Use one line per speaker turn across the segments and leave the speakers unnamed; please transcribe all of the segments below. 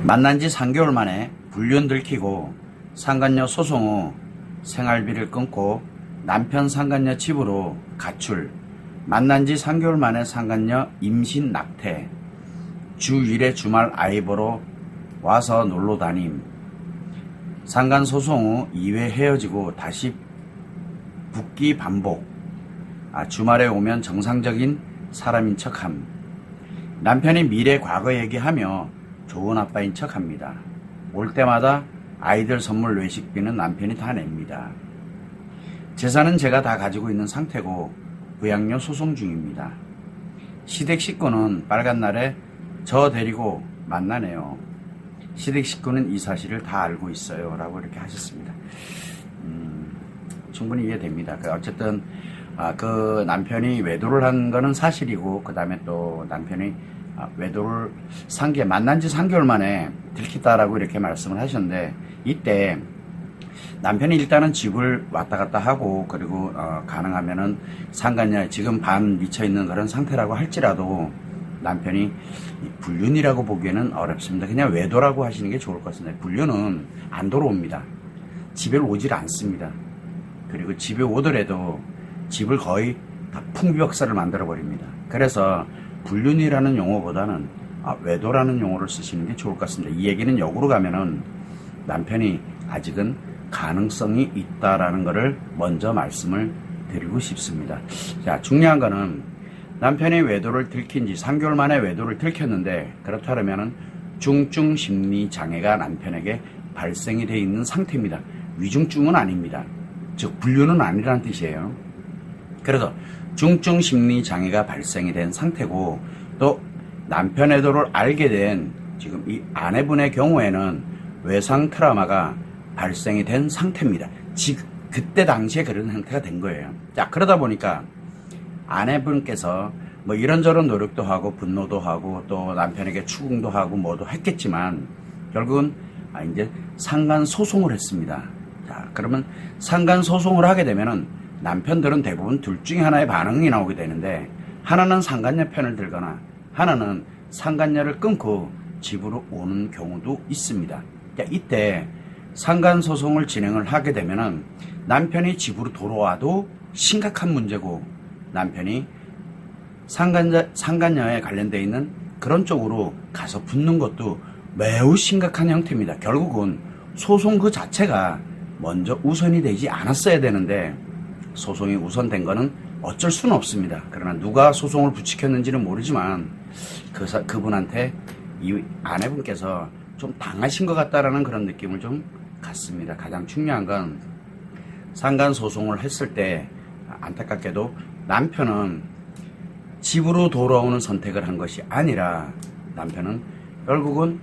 만난 지 3개월 만에 불륜 들키고 상간녀 소송 후 생활비를 끊고 남편 상간녀 집으로 가출, 만난 지 3개월 만에 상간녀 임신 낙태, 주 1회 주말 아이 보러 와서 놀러 다님, 상간 소송 후 2회 헤어지고 다시 붙기 반복, 주말에 오면 정상적인 사람인 척함, 남편이 미래 과거 얘기하며 좋은 아빠인 척합니다. 올 때마다 아이들 선물 외식비는 남편이 다 냅니다. 재산은 제가 다 가지고 있는 상태고 부양료 소송 중입니다. 시댁 식구는 빨간 날에 저 데리고 만나네요. 시댁 식구는 이 사실을 다 알고 있어요. 라고 이렇게 하셨습니다. 충분히 이해됩니다. 어쨌든 그 남편이 외도를 한 거는 사실이고, 그 다음에 또 남편이 외도를 만난 지 3개월 만에 들켰다라고 이렇게 말씀을 하셨는데, 이때 남편이 일단은 집을 왔다 갔다 하고, 그리고 가능하면은 상간녀 지금 반 미쳐있는 그런 상태라고 할지라도 남편이 불륜이라고 보기에는 어렵습니다. 그냥 외도라고 하시는 게 좋을 것 같습니다. 불륜은 안 돌아옵니다. 집에 오질 않습니다. 그리고 집에 오더라도 집을 거의 다 풍비박산을 만들어 버립니다. 그래서 불륜이라는 용어보다는 외도라는 용어를 쓰시는 게 좋을 것 같습니다. 이 얘기는 역으로 가면은 남편이 아직은 가능성이 있다라는 것을 먼저 말씀을 드리고 싶습니다. 자, 중요한 거는 남편이 외도를 들킨 지 3개월 만에 외도를 들켰는데, 그렇다면은 중증 심리 장애가 남편에게 발생이 되어 있는 상태입니다. 위중증은 아닙니다. 즉 불륜은 아니라는 뜻이에요. 그래서 중증 심리 장애가 발생이 된 상태고, 또 남편 외도를 알게 된 지금 이 아내분의 경우에는 외상 트라우마가 발생이 된 상태입니다. 지금 그때 당시에 그런 상태가 된 거예요. 자, 그러다 보니까 아내분께서 뭐 이런저런 노력도 하고 분노도 하고 또 남편에게 추궁도 하고 뭐도 했겠지만 결국은 이제 상간 소송을 했습니다. 자, 그러면 상간 소송을 하게 되면은 남편들은 대부분 둘 중에 하나의 반응이 나오게 되는데, 하나는 상간녀 편을 들거나 하나는 상간녀를 끊고 집으로 오는 경우도 있습니다. 자, 이때 상간 소송을 진행을 하게 되면은 남편이 집으로 돌아와도 심각한 문제고, 남편이 상간녀에 관련되어 있는 그런 쪽으로 가서 붙는 것도 매우 심각한 형태입니다. 결국은 소송 그 자체가 먼저 우선이 되지 않았어야 되는데 소송이 우선된 거는 어쩔 수는 없습니다. 그러나 누가 소송을 부추겼는지는 모르지만 그분한테 이 아내분께서 좀 당하신 것 같다라는 그런 느낌을 좀 갖습니다. 가장 중요한 건 상간 소송을 했을 때 안타깝게도 남편은 집으로 돌아오는 선택을 한 것이 아니라 남편은 결국은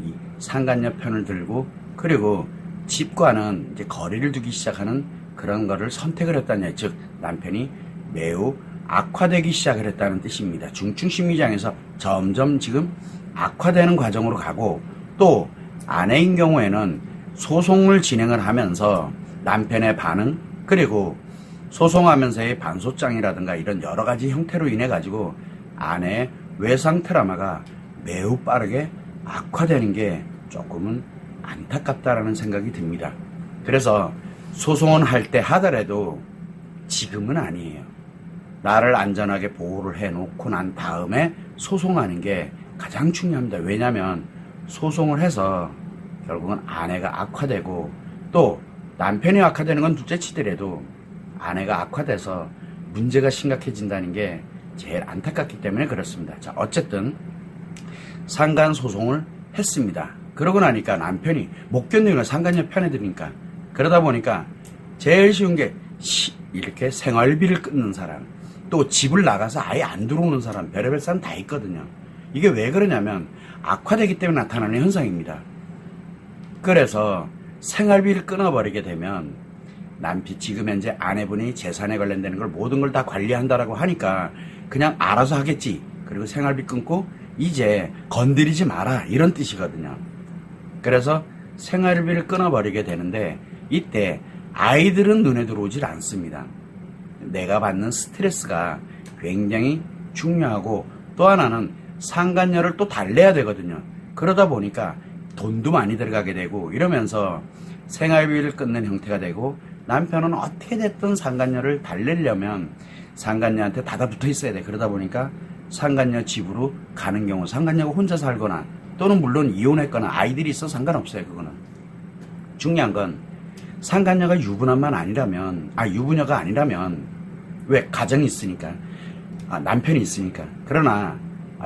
이 상간녀 편을 들고, 그리고 집과는 이제 거리를 두기 시작하는 그런 거를 선택을 했다는 얘기. 즉 남편이 매우 악화되기 시작을 했다는 뜻입니다. 중증 심리장에서 점점 지금 악화되는 과정으로 가고, 또 아내인 경우에는 소송을 진행을 하면서 남편의 반응, 그리고 소송하면서의 반소장이라든가 이런 여러 가지 형태로 인해 가지고 아내의 외상 트라우마가 매우 빠르게 악화되는 게 조금은 안타깝다라는 생각이 듭니다. 그래서 소송은 할 때 하더라도 지금은 아니에요. 나를 안전하게 보호를 해놓고 난 다음에 소송하는 게 가장 중요합니다. 왜냐하면 소송을 해서 결국은 아내가 악화되고, 또 남편이 악화되는 건 둘째 치더라도 아내가 악화돼서 문제가 심각해진다는 게 제일 안타깝기 때문에 그렇습니다. 자, 어쨌든 상간 소송을 했습니다. 그러고 나니까 남편이 못 견디는 상간녀 편에 드니까, 그러다 보니까 제일 쉬운 게 이렇게 생활비를 끊는 사람, 또 집을 나가서 아예 안 들어오는 사람, 별의별 사람 다 있거든요. 이게 왜 그러냐면 악화되기 때문에 나타나는 현상입니다. 그래서 생활비를 끊어버리게 되면 지금 현재 아내분이 재산에 관련되는 걸 모든 걸 다 관리한다라고 하니까 그냥 알아서 하겠지. 그리고 생활비 끊고 이제 건드리지 마라, 이런 뜻이거든요. 그래서 생활비를 끊어버리게 되는데, 이때 아이들은 눈에 들어오질 않습니다. 내가 받는 스트레스가 굉장히 중요하고, 또 하나는 상간녀를 또 달래야 되거든요. 그러다 보니까 돈도 많이 들어가게 되고 이러면서 생활비를 끊는 형태가 되고 남편은 어떻게 됐든 상간녀를 달래려면 상간녀한테 닫아붙어 있어야 돼. 그러다 보니까 상간녀 집으로 가는 경우 상간녀가 혼자 살거나 또는 물론 이혼했거나 아이들이 있어 상관없어요. 그거는. 중요한 건 상간녀가 유부녀가 아니라면 왜 가정이 있으니까 남편이 있으니까 그러나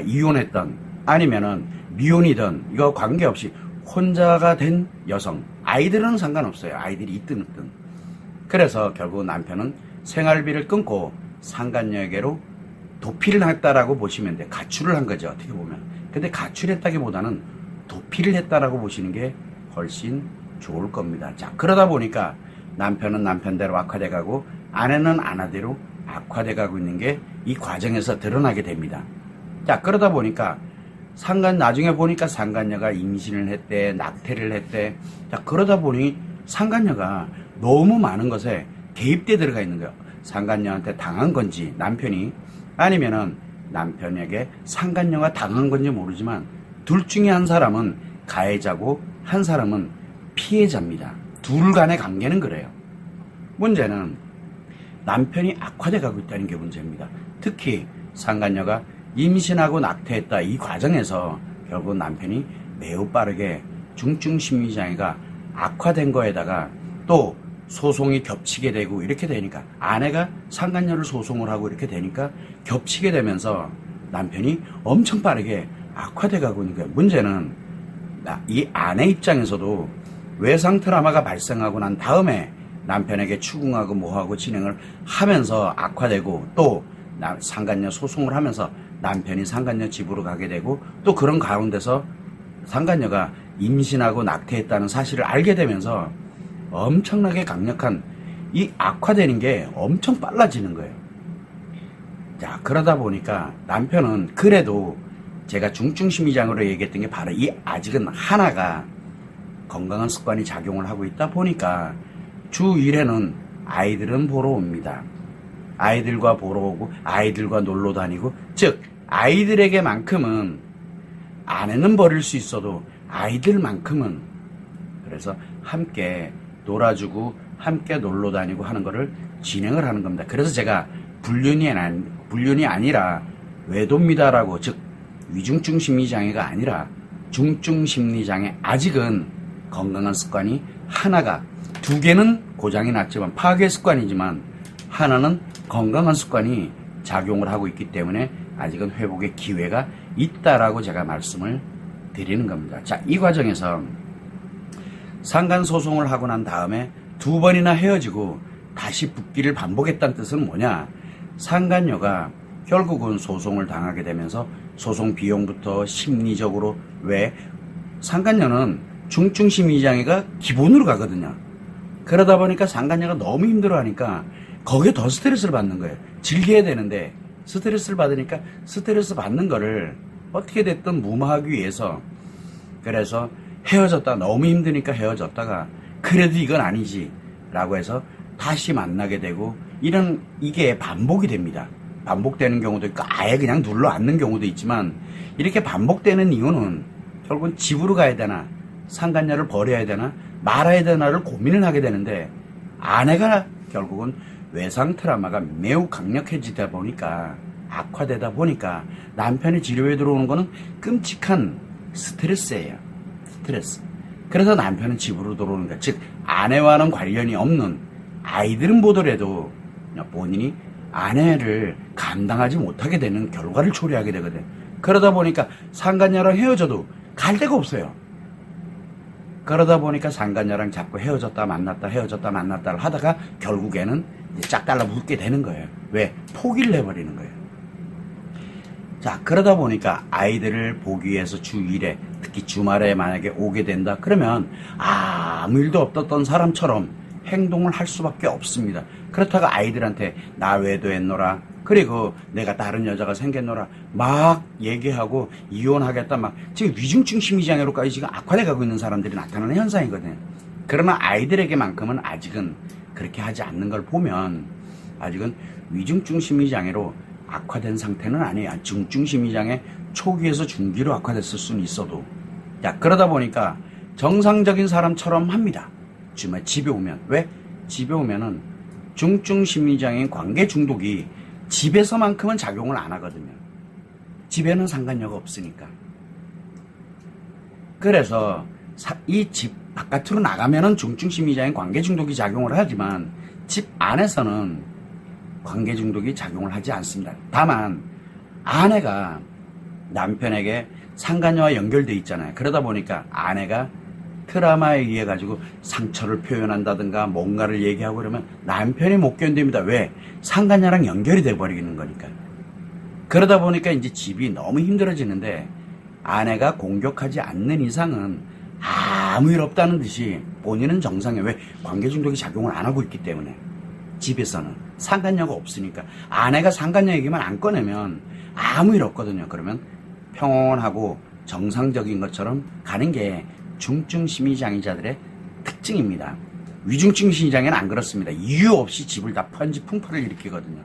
이혼했던 아니면은 미혼이든 이거 관계없이 혼자가 된 여성 아이들은 상관없어요. 아이들이 있든 없든. 그래서 결국 남편은 생활비를 끊고 상간녀에게로 도피를 했다라고 보시면 돼. 가출을 한 거죠. 어떻게 보면. 근데 가출했다기보다는 도피를 했다라고 보시는 게 훨씬 좋을 겁니다. 자, 그러다 보니까 남편은 남편대로 악화돼 가고 아내는 아내대로 악화돼 가고 있는 게 이 과정에서 드러나게 됩니다. 자, 그러다 보니까 나중에 보니까 상간녀가 임신을 했대, 낙태를 했대. 자, 그러다 보니 상간녀가 너무 많은 것에 개입돼 들어가 있는 거예요. 상간녀한테 당한 건지 남편이 아니면은 남편에게 상간녀가 당한 건지 모르지만 둘 중에 한 사람은 가해자고 한 사람은 피해자입니다. 둘 간의 관계는 그래요. 문제는 남편이 악화돼 가고 있다는 게 문제입니다. 특히 상간녀가 임신하고 낙태했다 이 과정에서 결국 남편이 매우 빠르게 중증 심리장애가 악화된 거에다가 또 소송이 겹치게 되고 이렇게 되니까 아내가 상간녀를 소송을 하고 이렇게 되니까 겹치게 되면서 남편이 엄청 빠르게 악화돼 가고 있는 거예요. 문제는 이 아내 입장에서도 외상 트라우마가 발생하고 난 다음에 남편에게 추궁하고 뭐하고 진행을 하면서 악화되고 또 상간녀 소송을 하면서 남편이 상간녀 집으로 가게 되고 또 그런 가운데서 상간녀가 임신하고 낙태했다는 사실을 알게 되면서 엄청나게 강력한 이 악화되는 게 엄청 빨라지는 거예요. 자, 그러다 보니까 남편은 그래도 제가 중증심리장애로 얘기했던 게 바로 이 아직은 하나가 건강한 습관이 작용을 하고 있다 보니까 주 1회는 아이들은 보러 옵니다. 아이들과 보러 오고 아이들과 놀러 다니고 즉 아이들에게만큼은 아내는 버릴 수 있어도 아이들만큼은 그래서 함께 놀아주고 함께 놀러 다니고 하는 거를 진행을 하는 겁니다. 그래서 제가 불륜이 아니라 외도입니다라고 즉 위중증 심리장애가 아니라 중증 심리장애 아직은 건강한 습관이 하나가 두 개는 고장이 났지만 파괴 습관이지만 하나는 건강한 습관이 작용을 하고 있기 때문에 아직은 회복의 기회가 있다라고 제가 말씀을 드리는 겁니다. 자, 이 과정에서 상간 소송을 하고 난 다음에 두 번이나 헤어지고 다시 붙기를 반복했다는 뜻은 뭐냐? 상간녀가 결국은 소송을 당하게 되면서 소송 비용부터 심리적으로 왜 상간녀는 중증 심리장애가 기본으로 가거든요. 그러다 보니까 상간녀가 너무 힘들어하니까 거기에 더 스트레스를 받는 거예요. 즐겨야 되는데 스트레스를 받으니까 스트레스 받는 거를 어떻게 됐든 무마하기 위해서 그래서 헤어졌다 너무 힘드니까 헤어졌다가 그래도 이건 아니지 라고 해서 다시 만나게 되고 이게 반복이 됩니다. 반복되는 경우도 있고 아예 그냥 눌러 앉는 경우도 있지만 이렇게 반복되는 이유는 결국은 집으로 가야 되나 상간녀를 버려야 되나 말아야 되나를 고민을 하게 되는데 아내가 결국은 외상 트라우마가 매우 강력해지다 보니까 악화되다 보니까 남편이 치료에 들어오는 거는 끔찍한 스트레스예요. 스트레스. 그래서 남편은 집으로 들어오는 거야. 즉 아내와는 관련이 없는 아이들은 보더라도 본인이 아내를 감당하지 못하게 되는 결과를 초래하게 되거든. 그러다 보니까 상간녀랑 헤어져도 갈 데가 없어요. 그러다 보니까 상간녀랑 자꾸 헤어졌다 만났다를 하다가 결국에는 이제 짝 달라붙게 되는 거예요. 왜? 포기를 해버리는 거예요. 자, 그러다 보니까 아이들을 보기 위해서 주 1회 특히 주말에 만약에 오게 된다 그러면 아무 일도 없었던 사람처럼 행동을 할 수밖에 없습니다. 그렇다가 아이들한테 나 외도했노라 그리고 내가 다른 여자가 생겼노라 막 얘기하고 이혼하겠다 막 지금 위중증 심리장애로까지 지금 악화돼 가고 있는 사람들이 나타나는 현상이거든요. 그러나 아이들에게만큼은 아직은 그렇게 하지 않는 걸 보면 아직은 위중증 심리장애로 악화된 상태는 아니에요. 중증 심리장애 초기에서 중기로 악화됐을 수는 있어도 자, 그러다 보니까 정상적인 사람처럼 합니다. 정말 집에 오면. 왜? 집에 오면은 중증 심리장애인 관계 중독이 집에서만큼은 작용을 안 하거든요. 집에는 상관녀가 없으니까. 그래서 이 집 바깥으로 나가면은 중증 심리장애인 관계 중독이 작용을 하지만 집 안에서는 관계 중독이 작용을 하지 않습니다. 다만 아내가 남편에게 상간녀와 연결돼 있잖아요. 그러다 보니까 아내가 트라우마에 의해 가지고 상처를 표현한다든가 뭔가를 얘기하고 그러면 남편이 못 견딥니다. 왜? 상간녀랑 연결이 돼 버리는 거니까. 그러다 보니까 이제 집이 너무 힘들어지는데 아내가 공격하지 않는 이상은 아무 일 없다는 듯이 본인은 정상에 왜? 관계 중독이 작용을 안 하고 있기 때문에. 집에서는 상간녀가 없으니까 아내가 상간녀 얘기만 안 꺼내면 아무 일 없거든요. 그러면 평온하고 정상적인 것처럼 가는 게 중증 심리장애자들의 특징입니다. 위중증 심리장애는 안 그렇습니다. 이유 없이 집을 다 풍파를 일으키거든요.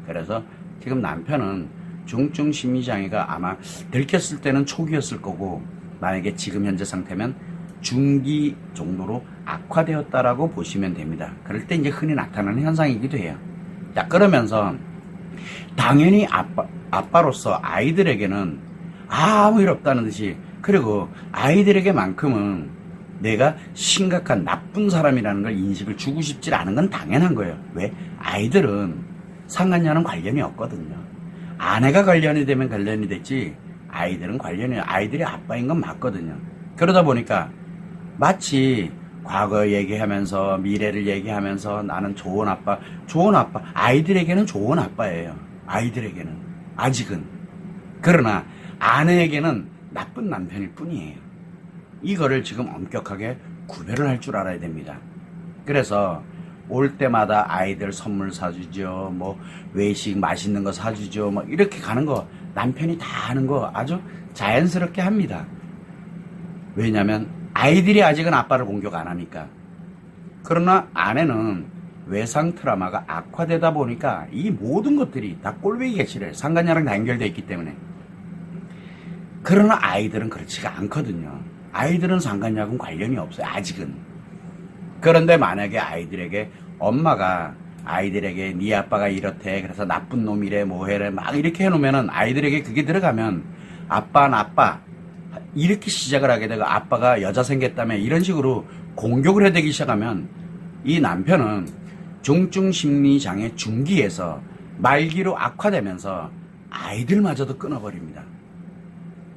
그래서 지금 남편은 중증 심리장애가 아마 들켰을 때는 초기였을 거고 만약에 지금 현재 상태면 중기 정도로 악화되었다라고 보시면 됩니다. 그럴 때 이제 흔히 나타나는 현상이기도 해요. 자, 그러면서 당연히 아빠로서 아이들에게는 아무 일 없다는 듯이 그리고 아이들에게만큼은 내가 심각한 나쁜 사람이라는 걸 인식을 주고 싶지 않은 건 당연한 거예요. 왜? 아이들은 상간녀는 관련이 없거든요. 아내가 관련이 되면 관련이 됐지 아이들은 관련이 아이들이 아빠인 건 맞거든요. 그러다 보니까 마치 과거 얘기하면서 미래를 얘기하면서 나는 좋은 아빠 아이들에게는 좋은 아빠예요. 아이들에게는 아직은. 그러나 아내에게는 나쁜 남편일 뿐이에요. 이거를 지금 엄격하게 구별을 할 줄 알아야 됩니다. 그래서 올 때마다 아이들 선물 사주죠. 뭐 외식 맛있는 거 사주죠. 뭐 이렇게 가는 거 남편이 다 하는 거 아주 자연스럽게 합니다. 왜냐면 아이들이 아직은 아빠를 공격 안 하니까. 그러나 아내는 외상 트라우마가 악화되다 보니까 이 모든 것들이 다 꼴보기 싫어요. 상간녀랑 다 연결되어 있기 때문에. 그러나 아이들은 그렇지가 않거든요. 아이들은 상간녀하고는 관련이 없어요. 아직은. 그런데 만약에 아이들에게 엄마가 아이들에게 네 아빠가 이렇대 그래서 나쁜 놈이래 뭐해래 막 이렇게 해놓으면은 아이들에게 그게 들어가면 아빠 나빠 이렇게 시작을 하게 되고 아빠가 여자 생겼다며 이런 식으로 공격을 해대기 시작하면 이 남편은 중증 심리장애 중기에서 말기로 악화되면서 아이들마저도 끊어버립니다.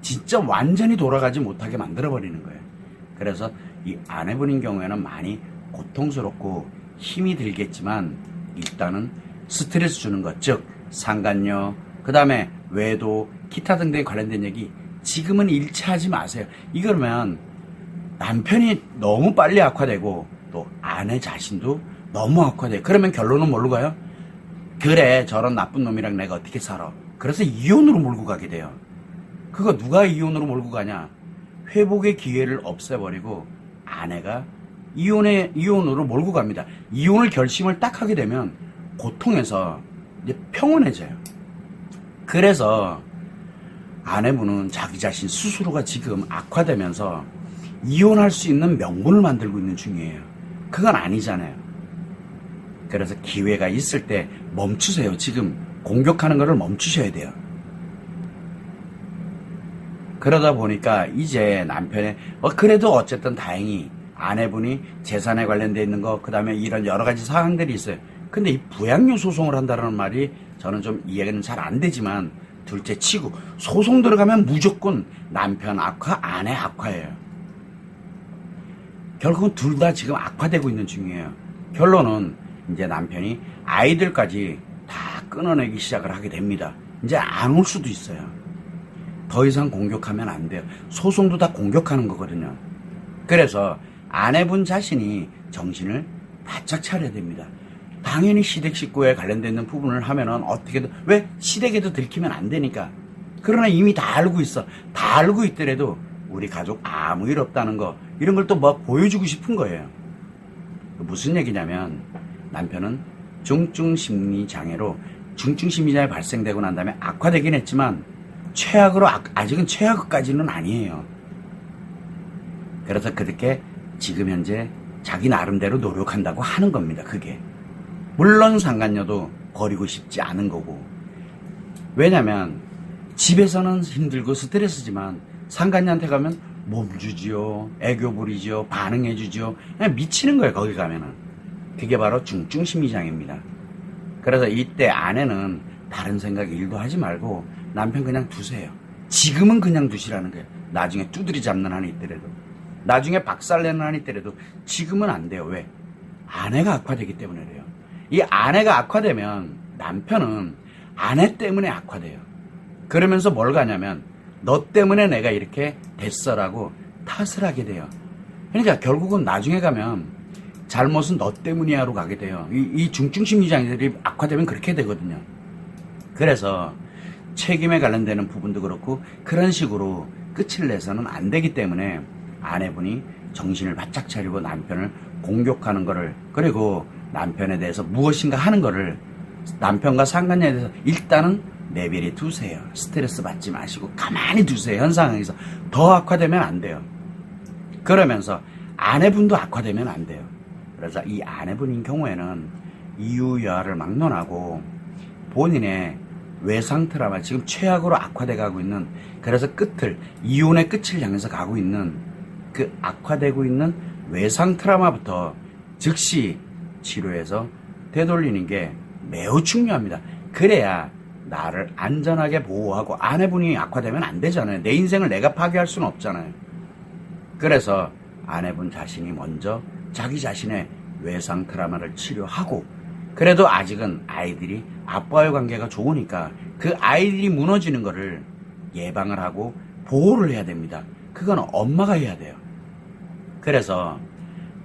진짜 완전히 돌아가지 못하게 만들어버리는 거예요. 그래서 이 아내분인 경우에는 많이 고통스럽고 힘이 들겠지만 일단은 스트레스 주는 것, 즉 상간녀, 그 다음에 외도, 기타 등등에 관련된 얘기 지금은 일치하지 마세요. 이러면 남편이 너무 빨리 악화되고 또 아내 자신도 너무 악화돼요. 그러면 결론은 뭘로 가요? 그래 저런 나쁜 놈이랑 내가 어떻게 살아. 그래서 이혼으로 몰고 가게 돼요. 그거 누가 이혼으로 몰고 가냐? 회복의 기회를 없애버리고 아내가 이혼으로 몰고 갑니다. 이혼을 결심을 딱 하게 되면 고통에서 이제 평온해져요. 그래서 아내분은 자기 자신 스스로가 지금 악화되면서 이혼할 수 있는 명분을 만들고 있는 중이에요. 그건 아니잖아요. 그래서 기회가 있을 때 멈추세요. 지금 공격하는 거를 멈추셔야 돼요. 그러다 보니까 이제 남편의 그래도 어쨌든 다행히 아내분이 재산에 관련돼 있는 거 그다음에 이런 여러 가지 사항들이 있어요. 근데 이 부양료 소송을 한다는 말이 저는 좀 이해는 잘 안 되지만 둘째 치고 소송 들어가면 무조건 남편 악화 아내 악화예요. 결국은 둘 다 지금 악화되고 있는 중이에요. 결론은 이제 남편이 아이들까지 다 끊어내기 시작을 하게 됩니다. 이제 안 올 수도 있어요. 더 이상 공격하면 안 돼요. 소송도 다 공격하는 거거든요. 그래서 아내분 자신이 정신을 바짝 차려야 됩니다. 당연히 시댁 식구에 관련된 부분을 하면은 어떻게든 왜 시댁에도 들키면 안 되니까. 그러나 이미 다 알고 있어. 다 알고 있더라도 우리 가족 아무 일 없다는 거 이런 걸 또 뭐 보여주고 싶은 거예요. 무슨 얘기냐면 남편은 중증 심리 장애로 중증 심리장애 발생되고 난 다음에 악화되긴 했지만 최악으로 아직은 최악까지는 아니에요. 그래서 그렇게 지금 현재 자기 나름대로 노력한다고 하는 겁니다. 그게. 물론 상간녀도 버리고 싶지 않은 거고. 왜냐면 집에서는 힘들고 스트레스지만 상간녀한테 가면 몸주지요, 애교 부리지요, 반응해주지요. 그냥 미치는 거예요. 거기 가면은. 그게 바로 중증심리장애입니다. 그래서 이때 아내는 다른 생각 일도 하지 말고 남편 그냥 두세요. 지금은 그냥 두시라는 거예요. 나중에 두드리 잡는 한이 있더라도, 나중에 박살내는 한이 있더라도 지금은 안 돼요. 왜? 아내가 악화되기 때문에 그래요. 이 아내가 악화되면 남편은 아내 때문에 악화돼요. 그러면서 뭘 가냐면 너 때문에 내가 이렇게 됐어라고 탓을 하게 돼요. 그러니까 결국은 나중에 가면 잘못은 너 때문이야로 가게 돼요. 이 중증심리장애들이 악화되면 그렇게 되거든요. 그래서 책임에 관련되는 부분도 그렇고 그런 식으로 끝을 내서는 안 되기 때문에 아내분이 정신을 바짝 차리고 남편을 공격하는 거를, 그리고 남편에 대해서 무엇인가 하는 거를 남편과 상관녀에 대해서 일단은 내버려 두세요. 스트레스 받지 마시고 가만히 두세요. 현 상황에서 더 악화되면 안 돼요. 그러면서 아내분도 악화되면 안 돼요. 그래서 이 아내분인 경우에는 이유여하를 막론하고 본인의 외상 트라우마, 지금 최악으로 악화돼 가고 있는, 그래서 끝을, 이혼의 끝을 향해서 가고 있는 그 악화되고 있는 외상 트라우마부터 즉시 치료해서 되돌리는 게 매우 중요합니다. 그래야 나를 안전하게 보호하고, 아내분이 악화되면 안 되잖아요. 내 인생을 내가 파괴할 수는 없잖아요. 그래서 아내분 자신이 먼저 자기 자신의 외상 트라우마를 치료하고, 그래도 아직은 아이들이 아빠와의 관계가 좋으니까 그 아이들이 무너지는 거를 예방을 하고 보호를 해야 됩니다. 그건 엄마가 해야 돼요. 그래서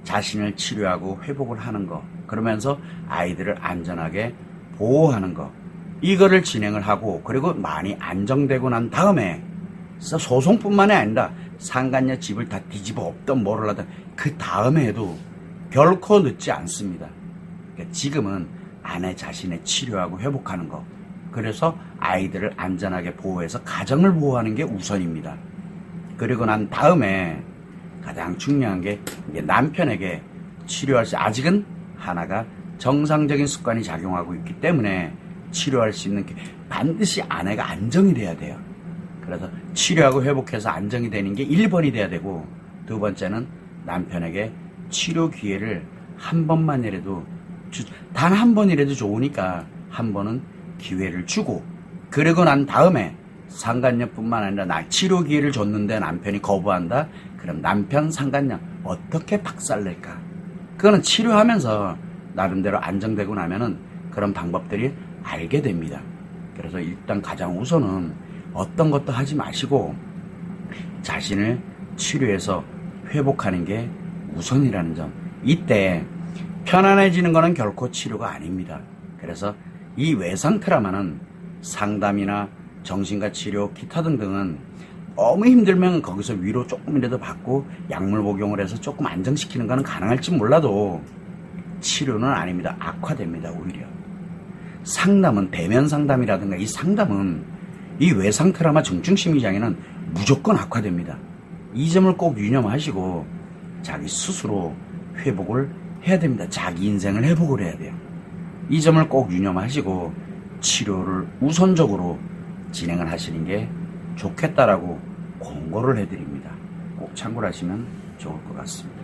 자신을 치료하고 회복을 하는 거, 그러면서 아이들을 안전하게 보호하는 거, 이거를 진행을 하고, 그리고 많이 안정되고 난 다음에 소송뿐만이 아니라 상간녀 집을 다 뒤집어 엎던 뭐를 하든 그 다음에 해도 결코 늦지 않습니다. 그러니까 지금은 아내 자신의 치료하고 회복하는 거, 그래서 아이들을 안전하게 보호해서 가정을 보호하는 게 우선입니다. 그리고 난 다음에 가장 중요한 게 이제 남편에게 치료할 수, 아직은 하나가 정상적인 습관이 작용하고 있기 때문에 치료할 수 있는 게 반드시 아내가 안정이 돼야 돼요. 그래서 치료하고 회복해서 안정이 되는 게 1번이 돼야 되고, 두 번째는 남편에게 치료 기회를 한 번만이라도, 단 한 번이라도 좋으니까 한 번은 기회를 주고, 그러고 난 다음에 상간녀뿐만 아니라 나 치료 기회를 줬는데 남편이 거부한다? 그럼 남편 상간녀 어떻게 박살낼까? 그거는 치료하면서 나름대로 안정되고 나면은 그런 방법들이 알게 됩니다. 그래서 일단 가장 우선은 어떤 것도 하지 마시고 자신을 치료해서 회복하는 게 우선이라는 점. 이때 편안해지는 거는 결코 치료가 아닙니다. 그래서 이 외상 트라우마는 상담이나 정신과 치료, 기타 등등은 너무 힘들면 거기서 위로 조금이라도 받고 약물 복용을 해서 조금 안정시키는 거는 가능할지 몰라도 치료는 아닙니다. 악화됩니다. 오히려. 상담은 대면 상담이라든가 이 상담은 이 외상 트라우마 중증심리장애는 무조건 악화됩니다. 이 점을 꼭 유념하시고 자기 스스로 회복을 해야 됩니다. 자기 인생을 회복을 해야 돼요. 이 점을 꼭 유념하시고 치료를 우선적으로 진행을 하시는 게 좋겠다라고 권고를 해드립니다. 꼭 참고를 하시면 좋을 것 같습니다.